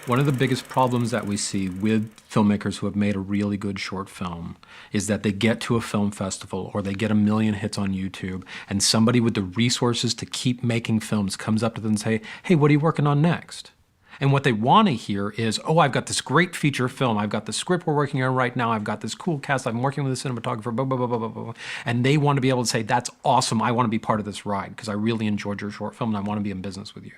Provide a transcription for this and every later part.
One of the biggest problems that we see with filmmakers who have made a really good short film is that they get to a film festival or they get a million hits on YouTube and somebody with the resources to keep making films comes up to them and say, hey, what are you working on next? And what they want to hear is, oh, I've got this great feature film. I've got the script we're working on right now. I've got this cool cast. I'm working with a cinematographer, blah, blah, blah, blah, blah, blah. And they want to be able to say, that's awesome. I want to be part of this ride because I really enjoyed your short film and I want to be in business with you.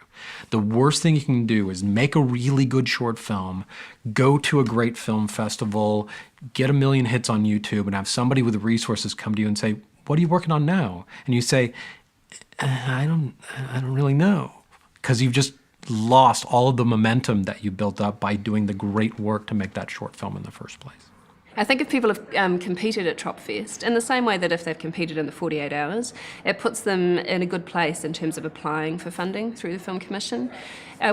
The worst thing you can do is make a really good short film, go to a great film festival, get a million hits on YouTube, and have somebody with the resources come to you and say, what are you working on now? And you say, I don't really know. Because you've just lost all of the momentum that you built up by doing the great work to make that short film in the first place. I think if people have competed at Tropfest, in the same way that if they've competed in the 48 hours, it puts them in a good place in terms of applying for funding through the Film Commission.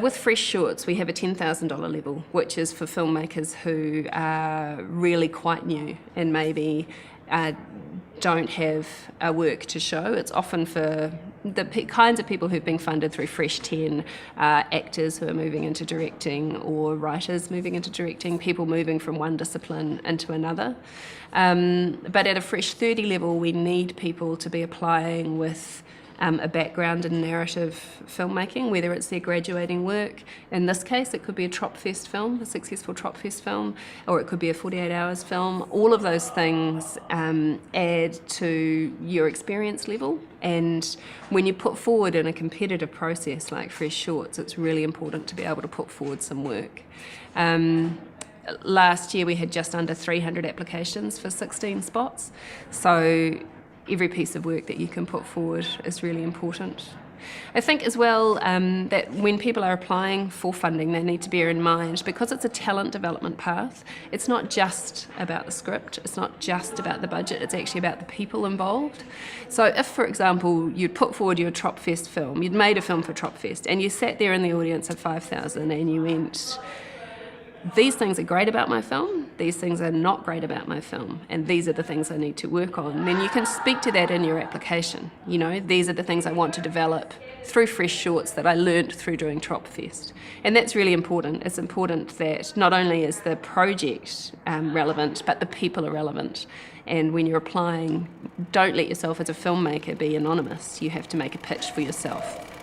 With Fresh Shorts, we have a $10,000 level, which is for filmmakers who are really quite new and maybe don't have work to show. It's often for the kinds of people who've been funded through Fresh 10, actors who are moving into directing or writers moving into directing, people moving from one discipline into another. But at a Fresh 30 level, we need people to be applying with a background in narrative filmmaking, whether it's their graduating work. In this case, it could be a Tropfest film, a successful Tropfest film, or it could be a 48 hours film. All of those things add to your experience level. And when you put forward in a competitive process like Fresh Shorts, it's really important to be able to put forward some work. Last year we had just under 300 applications for 16 spots. So every piece of work that you can put forward is really important. I think as well that when people are applying for funding, they need to bear in mind, because it's a talent development path, it's not just about the script, it's not just about the budget, it's actually about the people involved. So if, for example, you'd put forward your Tropfest film, you'd made a film for Tropfest, and you sat there in the audience of 5,000 and you went, these things are great about my film, these things are not great about my film, and these are the things I need to work on, then you can speak to that in your application. You know, these are the things I want to develop through Fresh Shorts that I learnt through doing Tropfest. And that's really important. It's important that not only is the project relevant, but the people are relevant. And when you're applying, don't let yourself as a filmmaker be anonymous. You have to make a pitch for yourself.